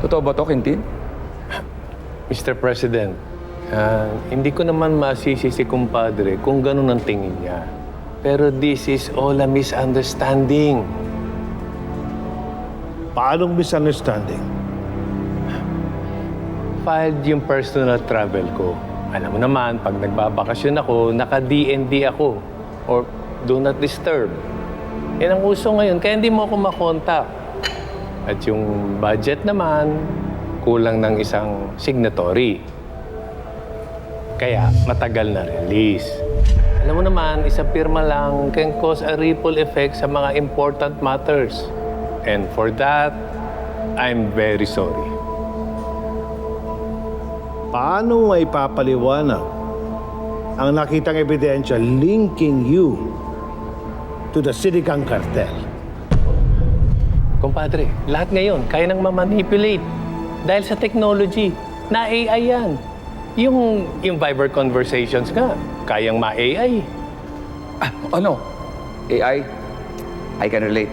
Totoo ba to, Quintin? Mr. President, hindi ko naman masisi si kumpadre kung ganun ang tingin niya. Pero this is all a misunderstanding. Paanong misunderstanding? Filed yung personal travel ko. Alam mo naman, pag nagbabakasyon ako, naka-DND ako. Or do not disturb. Yan ang uso ngayon, kaya hindi mo ako makontak. At yung budget naman, kulang ng isang signatory. Kaya matagal na release. Alam mo naman, isang pirma lang can cause a ripple effect sa mga important matters. And for that, I'm very sorry. Paano ay papaliwanag ang nakitang ebidensya linking you to the Sinigang Cartel? Kumpadre, lahat ngayon kaya nang ma-manipulate dahil sa technology na AI yan. Yung Viber conversations nga, kayang ma-AI. Ano? AI? I can relate.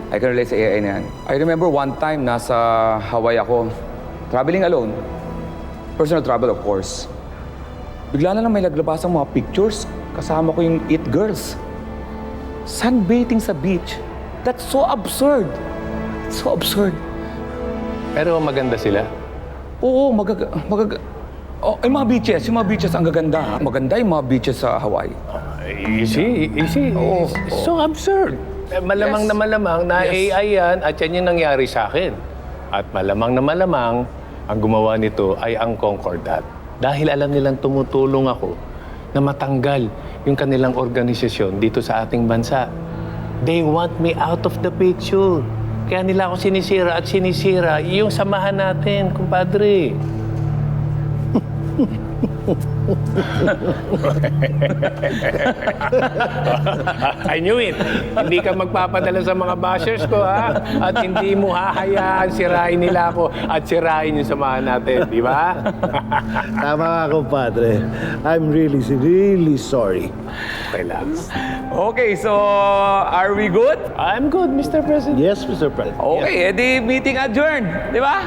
I can relate sa AI na yan. I remember one time nasa Hawaii ako. Traveling alone. Personal travel, of course. Bigla na lang may naglabas ang mga pictures. Kasama ko yung It Girls. Sunbathing sa beach. That's so absurd. So absurd. Pero maganda sila. Oo, Oh, yung mga beaches ang gaganda. Ha? Maganda yung mga beaches sa Hawaii. Easy. Oo. So absurd. Malamang Yes. na malamang na Yes. AI yan at yan yung nangyari sa akin. At malamang na malamang ang gumawa nito ay ang Concordat. Dahil alam nilang tumutulong ako na matanggal yung kanilang organisasyon dito sa ating bansa. They want me out of the picture. Kaya nila ako sinisira yung samahan natin, kumpadre. I knew it. Hindi ka magpapadala sa mga bashers ko, ha? At hindi mo hahayaan sirain nila ako at sirain yung samahan natin, di ba? Tama nga, compadre. I'm really sorry. Okay lang. Okay, so are we good? I'm good, Mr. President. Yes, Mr. President. Okay, edi meeting adjourned. Di ba?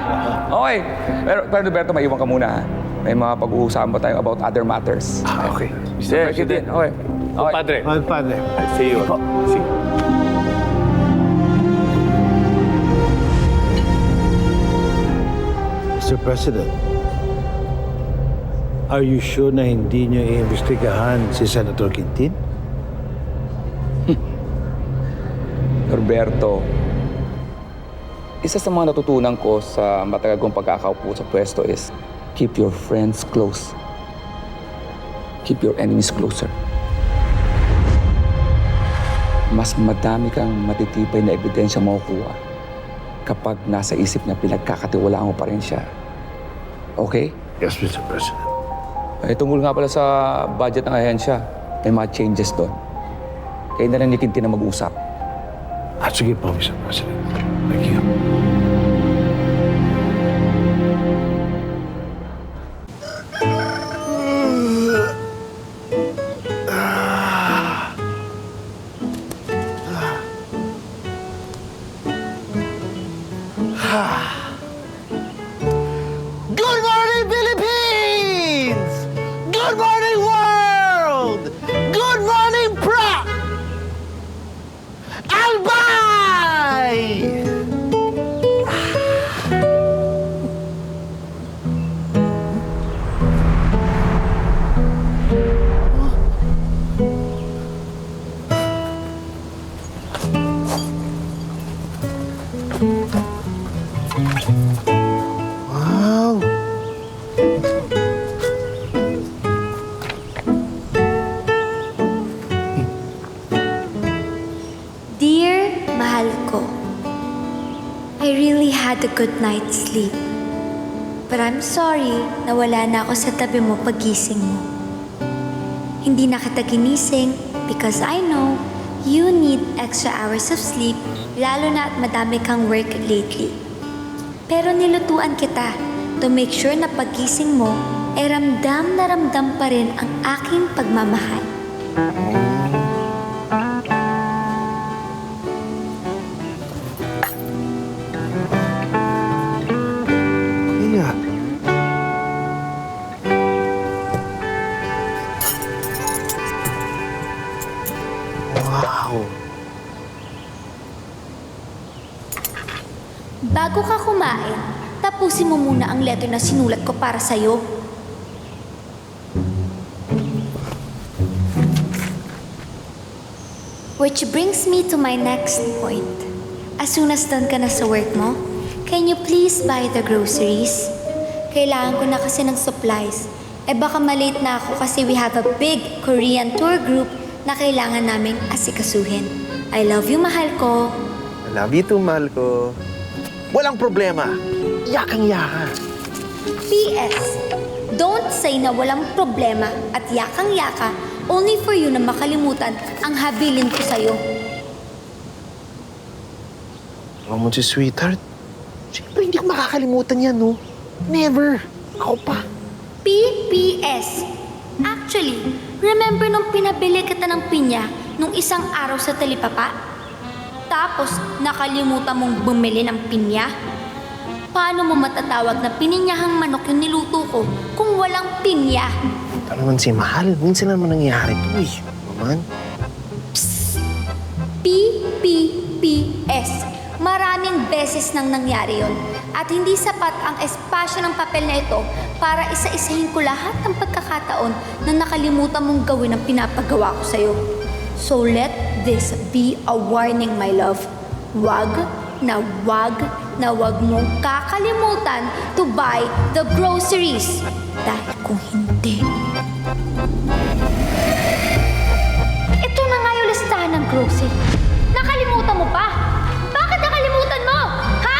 Okay. Pero Roberto, maiwan ka muna. Ha? May mga pag-uusapan pa tayo about other matters. Okay. Mr. President. Okay. Compadre, Compadre. I'll see you. See you. Mr. President, are you sure na hindi niyo iimbestigahan si Senator Quintin? Roberto, isa sa mga natutunan ko sa matagal kong pagkakaupo sa pwesto is keep your friends close. Keep your enemies closer. Mas madami kang matitibay na ebidensya makukuha kapag nasa isip na pinagkakatiwalaan mo pa rin siya. Okay? Yes, Mr. President. Tungkol nga pala sa budget ng ahensya, may mga changes doon. Kaya na rin ni Quintin na mag-usap. Sige po, Mr. President. Thank you. Good morning, Philippines! Good morning, world! Good morning, Pra! Albay! Wow! Dear mahal ko, I really had a good night's sleep. But I'm sorry na wala na ako sa tabi mo pagising mo. Hindi na kita ginising because I know you need extra hours of sleep, lalo na at madami kang work lately. Pero nilutuan kita to make sure na pagising mo, ramdam na ramdam pa rin ang aking pagmamahal. Wow. Bago ka kumain, tapusin mo muna ang letter na sinulat ko para sa'yo. Which brings me to my next point. As soon as done ka na sa work mo, can you please buy the groceries? Kailangan ko na kasi ng supplies. Baka malate na ako kasi we have a big Korean tour group na kailangan naming asikasuhin. I love you, mahal ko. I love you too, mahal ko. Walang problema. Yakang-yaka. P.S. Don't say na walang problema at yakang-yaka only for you na makalimutan ang habilin ko sa'yo. Huwag mo si sweetheart. Siyempre, hindi ko makakalimutan yan, no? Never. Ako pa. P.P.S. Actually, remember nung pinabili kita ng pinya nung isang araw sa talipapa? Tapos, nakalimutan mong bumili ng pinya? Paano mo matatawag na pininyahang manok yung niluto ko kung walang pinya? Ito naman si Mahal. Minsan naman nangyayari ito, eh. Naman. P.P.P.S. Maraming beses nang nangyari yon. At hindi sapat ang espasyo ng papel na ito para isa-isahin ko lahat ng pagkakataon na nakalimutan mong gawin ang pinapagawa ko sa'yo. So let this be a warning, my love. Wag na wag mong kakalimutan to buy the groceries. Dahil kung hindi... Ito na nga yung listahan ng grocery. Nakalimutan mo pa? Bakit nakalimutan mo? Ha?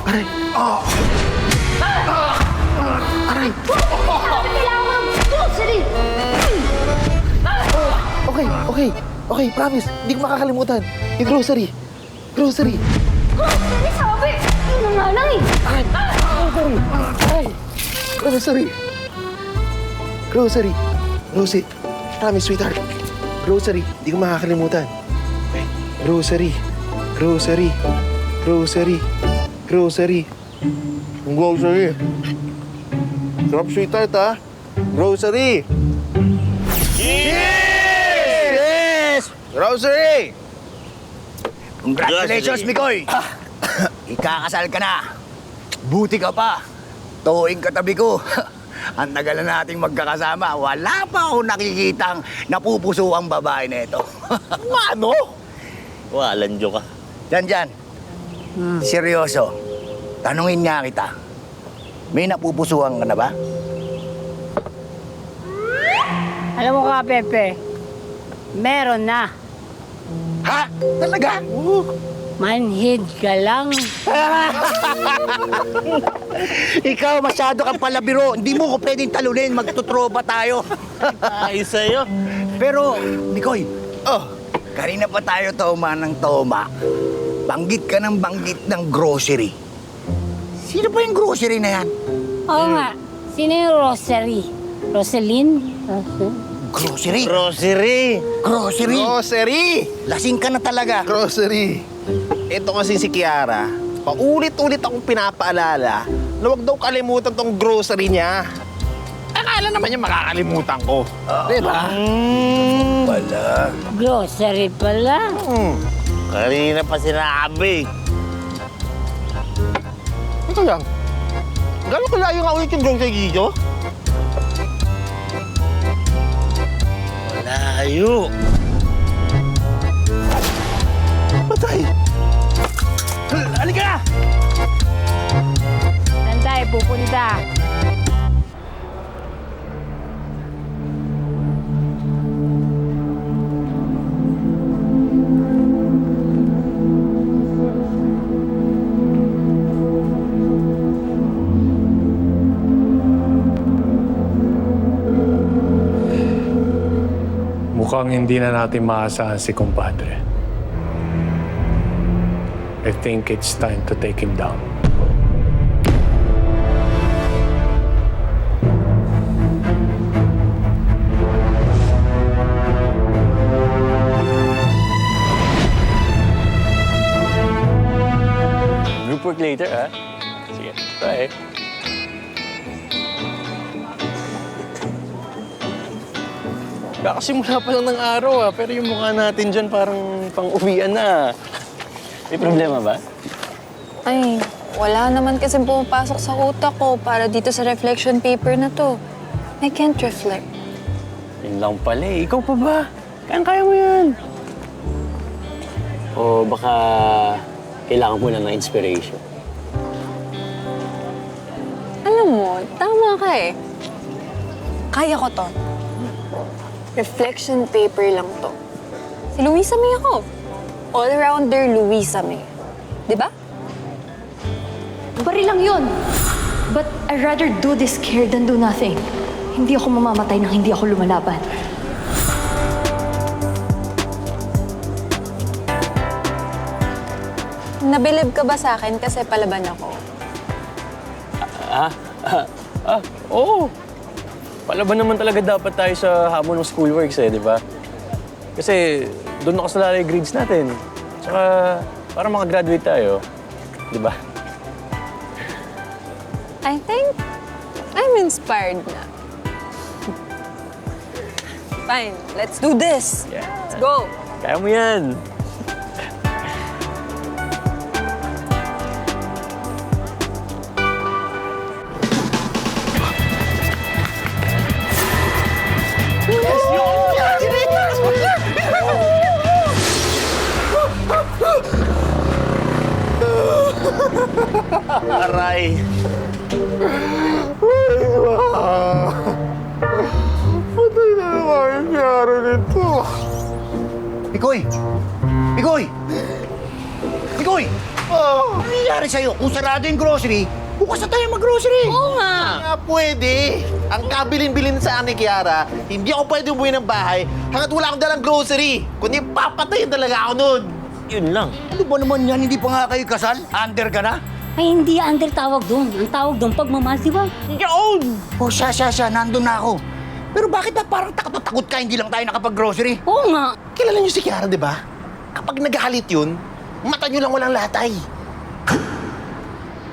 Aray! Aray! Sabi kailangan mo ng grocery! Okay, promise. Hindi ko makakalimutan. Yung grocery. Grocery. Grocery, sabi! Yun na nga lang eh. Aray! Grocery. Grocery. Grocery. Promise, sweetheart. Grocery. Hindi ko makakalimutan. Okay. Grocery. Grocery. Grocery. Grocery. Grocery. Sarap, sweetheart, ha? Grocery. Yes! Grocery! Congratulations, Mikoy! Ikakasal ka na. Buti ka pa. Tuwing katabi ko. Ang tagal na nating magkakasama. Wala pa ako nakikitang napupuso ang babae na ito. Ano? Walang joke ka. Diyan. Seryoso. Tanungin nga kita. May napupusuhan ka na ba? Alam mo ka, Pepe, meron na. Ha? Talaga? Manhid ka lang. Ikaw, masyado kang palabiro. Hindi mo ko pwedeng talunin. Magtutropa tayo. Ayos sa'yo. Pero, Mikoy, kanina pa tayo toma ng toma. Banggit ka ng banggit ng grocery. Sino pa yung grocery na yan? Oo nga. Sino yung Rosary? Rosalyn? Grocery? Grocery. Grocery? Grocery. Lasing ka na talaga. Grocery. Ito kasi si Kiara, paulit-ulit akong pinapaalala na huwag daw kalimutan tong grocery niya. Akala naman niya makakalimutan ko. Diba? Wala. Grocery pala. Kanina pa sinabi. Ito lang. Gano'n kalayo nga ulit yung grocery dito? Layo. Patay. Halika na! Saan tayo pupunta? Mukhang hindi na natin maasahan si kumpadre. I think it's time to take him down. Group work later, ha? Sige, bye. Kakasimula pa lang ng araw pero yung mukha natin dyan parang pang-uwian na. May problema ba? Ay, wala naman kasi pumapasok sa utak ko para dito sa reflection paper na to. I can't reflect. Yun lang pala eh. Ikaw pa ba? Kaya mo yan. O baka kailangan mo lang ng inspiration. Alam mo, tama ka eh. Kaya ko to. Reflection paper lang to. Si Luisa May ako. All-rounder Luisa May. Di ba? Bari lang yun. But I'd rather do this scared than do nothing. Hindi ako mamamatay nang hindi ako lumalaban. Nabilib ka ba sa akin kasi palaban ako? Oo. Palaban naman talaga dapat tayo sa hamon ng schoolworks di ba? Kasi doon nakasalalay yung grades natin. Tsaka para makagraduate tayo, di ba? I think I'm inspired na. Fine, let's do this. Yeah. Let's go. Kaya mo yan. Aray. Patay na naman yung Kiara nito. Pikoy! Pikoy! Pikoy! Ano nangyari sa'yo? Kung sarado yung grocery, bukas na tayo mag-grocery. Oo nga. Nga pwede. Ang kabilin-bilin sa ni Kiara, hindi ako pwede umuwi ng bahay hanggat wala akong dalang grocery. Kundi papatayin talaga ako nun. Yun lang. Ano ba naman yan? Hindi pa nga kayo kasal? Under ka na? Ay, hindi under tawag doon. Ang tawag doon, pagmamahal, di ba? Yun! Oh, siya, nandun na ako. Pero bakit ba parang takot na takot ka, hindi lang tayo nakapag-grocery? Oo nga. Kilala niyo si Kiara, di ba? Kapag naghahalit yun, mata niyo lang walang latay.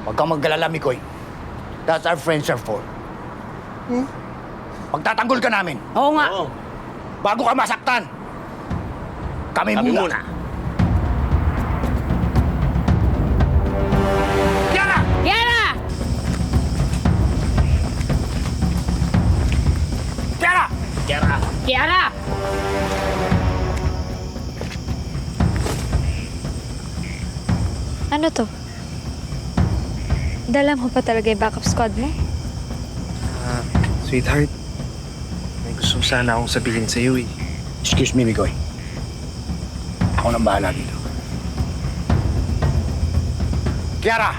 Huwag kang maggalala, Mikoy. That's our friends are for. Pagtatanggol ka namin, Oo nga. Oo. bago ka masaktan, kami Kami muna. muna. Kiara! Kiara! Kiara! Kiara! Kiara! Ano to? Dala mo pa talaga yung backup squad mo? Sweetheart, may gusto sana akong sabihin sa'yo eh. Excuse me, Mikoy. Ako nang bahala dito. Kiara!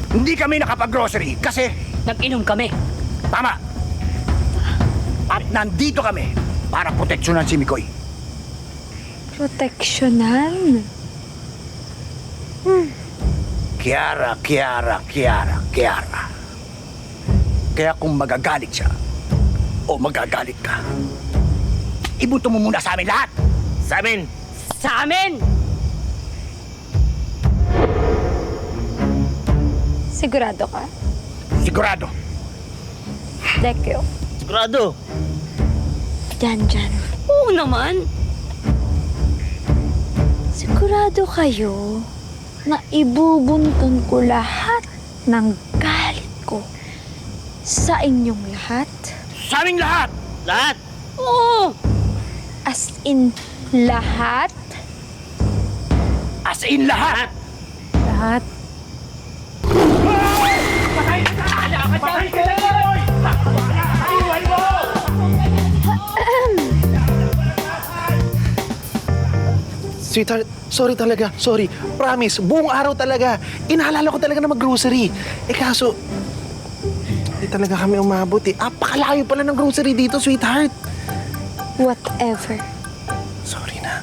Hindi kami nakapag-grocery kasi Nag-inom kami. tama. At nandito kami para proteksyonan si Mikoy. Proteksyonan? Kiara. Kaya kung magagalit siya o magagalit ka, ibuto mo muna sa amin lahat. Sa amin! Sa amin! Sigurado ka? Sigurado. Dekyo. Sigurado! Dyan. Oo naman. Sigurado kayo na ibubuntun ko lahat ng galit ko sa inyong lahat? Sa aming lahat! Lahat! Oo. As in, lahat? As in lahat! Lahat. Sweetheart, sorry talaga. Sorry. Promise, buong araw talaga. Inaalala ko talaga na mag-grocery. Kaso, hindi talaga kami umabot eh. Apakalayo pala ng grocery dito, sweetheart. Whatever. Sorry na.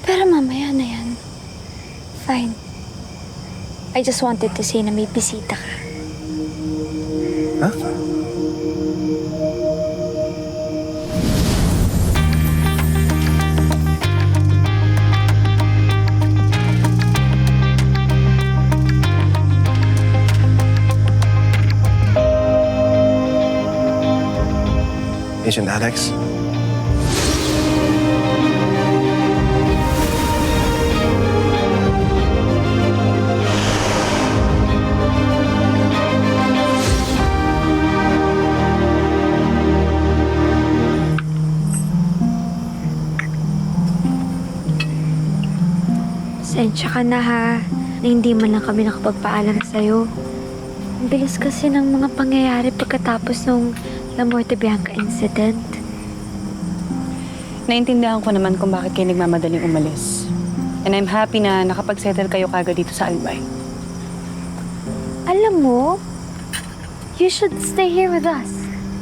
Pero mamaya na yan. Fine. I just wanted to say na may bisita ka. Ha? Congratulations, Alex. Pasensya ka na ha, na hindi man lang kami nakapagpaalam sa'yo. Ang bilis kasi ng mga pangyayari pagkatapos ng La Muerte Bianca incident. Naintindihan ko naman kung bakit kayo nagmamadaling umalis. And I'm happy na nakapag-settle kayo kagad dito sa Albay. Alam mo, you should stay here with us.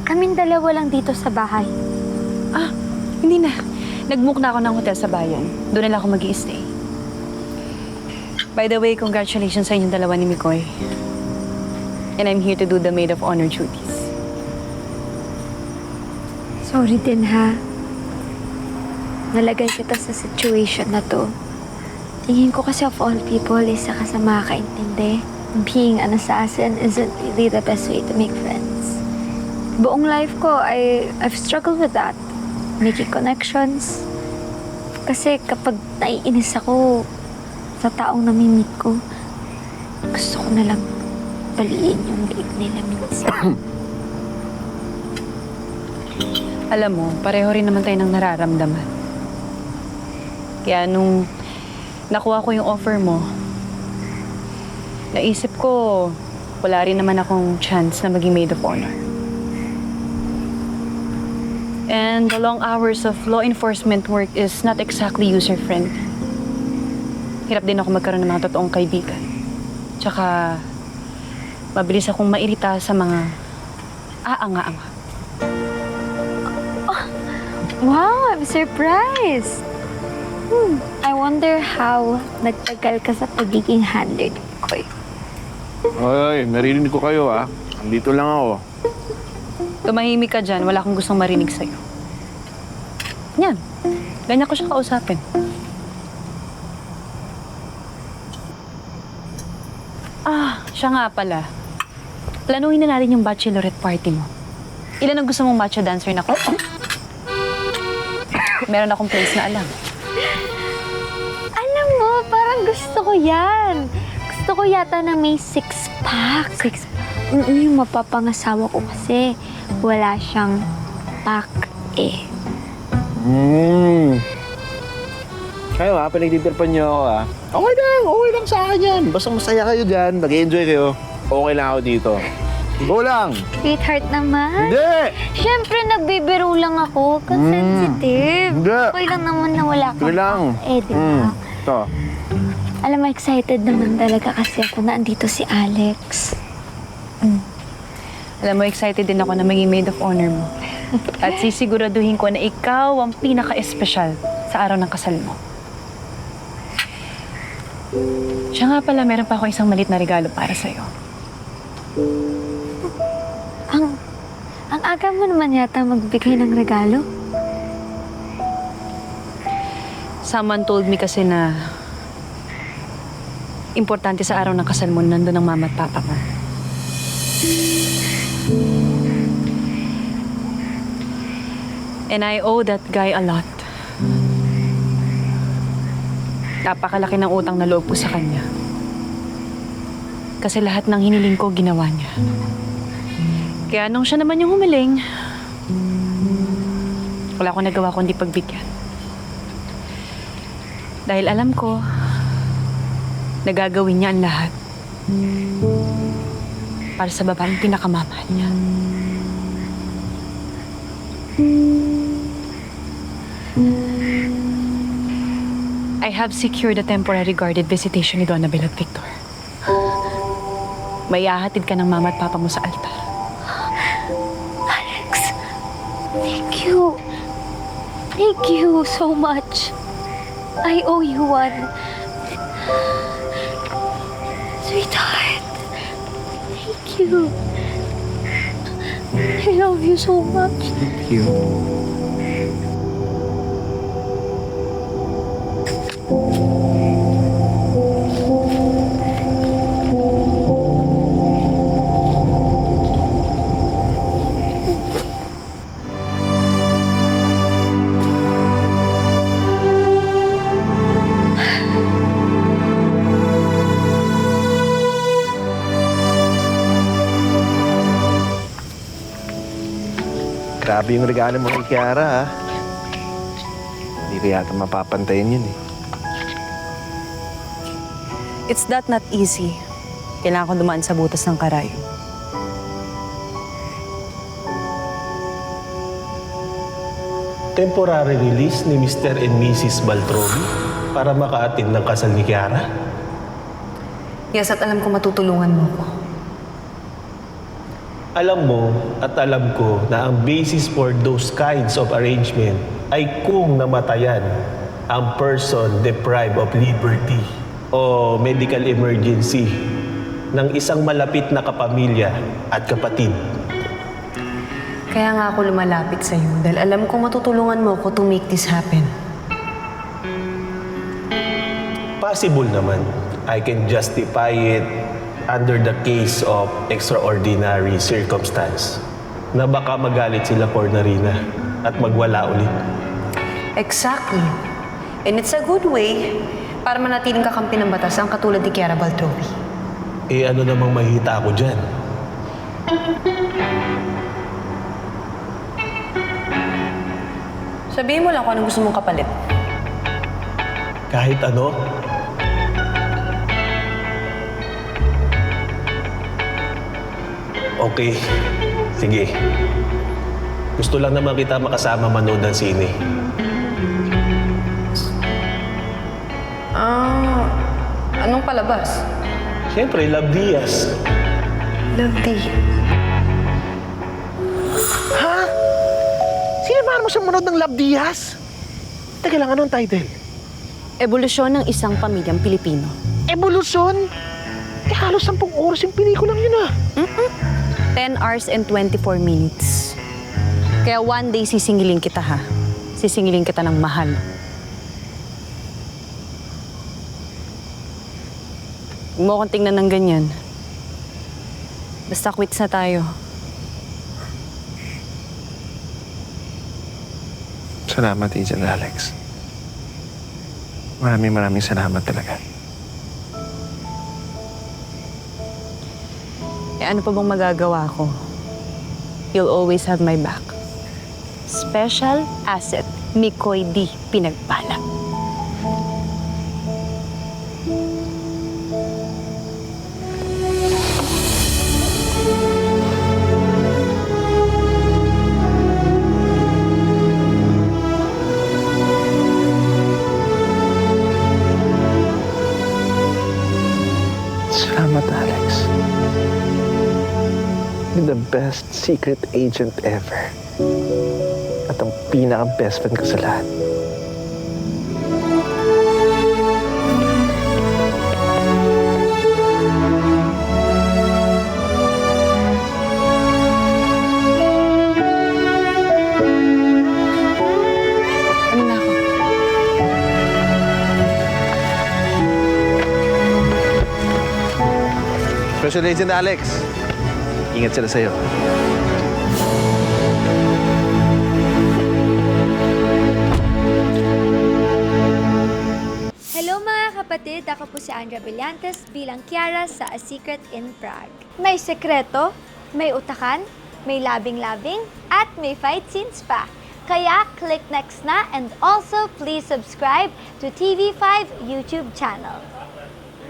Kaming dalawa lang dito sa bahay. Ah, hindi na. Nag-book na ako ng hotel sa bayan. Doon na lang ako mag-i-stay. By the way, congratulations sa inyong dalawa ni Mikoy. And I'm here to do the maid of honor duties. Sorry din ha. Nalagay kita sa situation na to. Tingin ko kasi of all people, isa ka sa makakaintindi. Being an assassin isn't really the best way to make friends. Buong life ko, I've struggled with that. Making connections. Kasi kapag naiinis ako sa taong namimit ko, gusto ko na lang baliin yung liit nila minsan. Alam mo, pareho rin naman tayo ng nararamdaman. Kaya nung nakuha ko yung offer mo, naisip ko, wala rin naman akong chance na maging maid of honor. And the long hours of law enforcement work is not exactly user-friendly. Hirap din ako magkaroon ng mga totoong kaibigan. Tsaka, mabilis akong mairita sa mga aanga-anga. Oh, wow, I'm surprised. I wonder how nagtagal ka sa pagiging handler ni Koy. Oy, narinig ko kayo Andito lang ako. Tumahimik ka dyan, wala akong gustong marinig sa'yo. Yan, ganyan ko siya kausapin. Siya nga pala. Planuhin na natin yung bachelorette party mo. Ilan ang gusto mong macho dancer na ko? Meron akong place na alam. Alam mo, parang gusto ko yan. Gusto ko yata na may six-pack. Six-pack? Yung mapapangasawa ko kasi wala siyang pack eh. Kayo pinagtitirpan niyo ako Okay lang sa akin yan. Basta masaya kayo dyan, nag-enjoy kayo. Okay lang ako dito. Go lang! Sweetheart naman. Hindi! Siyempre, nagbibiro lang ako. Sensitive. Hindi. Okay lang naman na wala kang Sige lang. pack di ba? Ito. Alam mo, excited naman talaga kasi ako na andito si Alex. Alam mo, excited din ako na maging maid of honor mo. At sisiguraduhin ko na ikaw ang pinaka-espesyal sa araw ng kasal mo. Siya nga pala, meron pa ako isang malit na regalo para sa'yo. Ang aga mo naman yata magbigay ng regalo. Someone told me kasi na importante sa araw ng kasal mo, nandun ang mama at papa mo. And I owe that guy a lot. Napakalaki ng utang na loob ko sa kanya. Kasi lahat ng hiniling ko, ginawa niya. Kaya nung siya naman yung humiling, wala akong nagawa kundi pagbigyan. Dahil alam ko, nagagawin niya ang lahat para sa babaeng pinakamamahal niya. I have secured a temporary guarded visitation ni Donabel at Victor. May ahatid ka ng mama at papa mo sa altar. Alex, thank you. Thank you so much. I owe you one. Sweetheart, thank you. I love you so much. Thank you. Grabe yung regalo mo kay Kiara, ha? Hindi ko yata mapapantayin yun, eh. It's that not easy. Kailangan ko dumaan sa butas ng karayo. Temporary release ni Mr. and Mrs. Baltrovi para maka-attend ng kasal ni Kiara? Yes, at alam ko matutulungan mo ko. Alam mo at alam ko na ang basis for those kinds of arrangement ay kung namatayan ang person deprived of liberty o medical emergency ng isang malapit na kapamilya at kapatid. Kaya nga ako lumalapit sa'yo dahil alam ko matutulungan mo ko to make this happen. Possible naman. I can justify it under the case of extraordinary circumstance na baka magalit sila Cornarina at magwala ulit. Exactly. And it's a good way para manatiling kakampi ng batas ang katulad ni Kiara Baltrovi. Eh ano namang mahihita ako dyan? Sabihin mo lang kung anong gusto mong kapalit. Kahit ano? Okay. Sige. Gusto lang naman kita makasama manood ng sine. Anong palabas? Siyempre, Love Diaz. Love Day. Ha? Sinamahan mo siya manood ng Love Diaz? Teka lang, anong title? Ebolusyon ng isang pamilyang Pilipino. Evolusyon? Eh, halos 10 oras yung pelikulang yun, ah. 10 hours and 24 minutes. Kaya one day sisingilin kita, ha? Sisingilin kita ng mahal. Huwag mo akong tingnan ng ganyan. Basta quits na tayo. Salamat, Agent Alex. Maraming salamat talaga. Eh ano pa bang magagawa ko? You'll always have my back. Special asset, Mikoy D. Pinagpala. Salamat, Alex. You're the best secret agent ever. At ang pinaka-best friend ko sa lahat. Ano na ako? Special Agent Alex, ingat sila sa'yo. Hello mga kapatid, ako po si Andrea Brillantes bilang Kiara sa A Secret in Prague. May sekreto, may utakan, may labing-labing, at may fight scenes pa. Kaya click next na and also please subscribe to TV5 YouTube channel.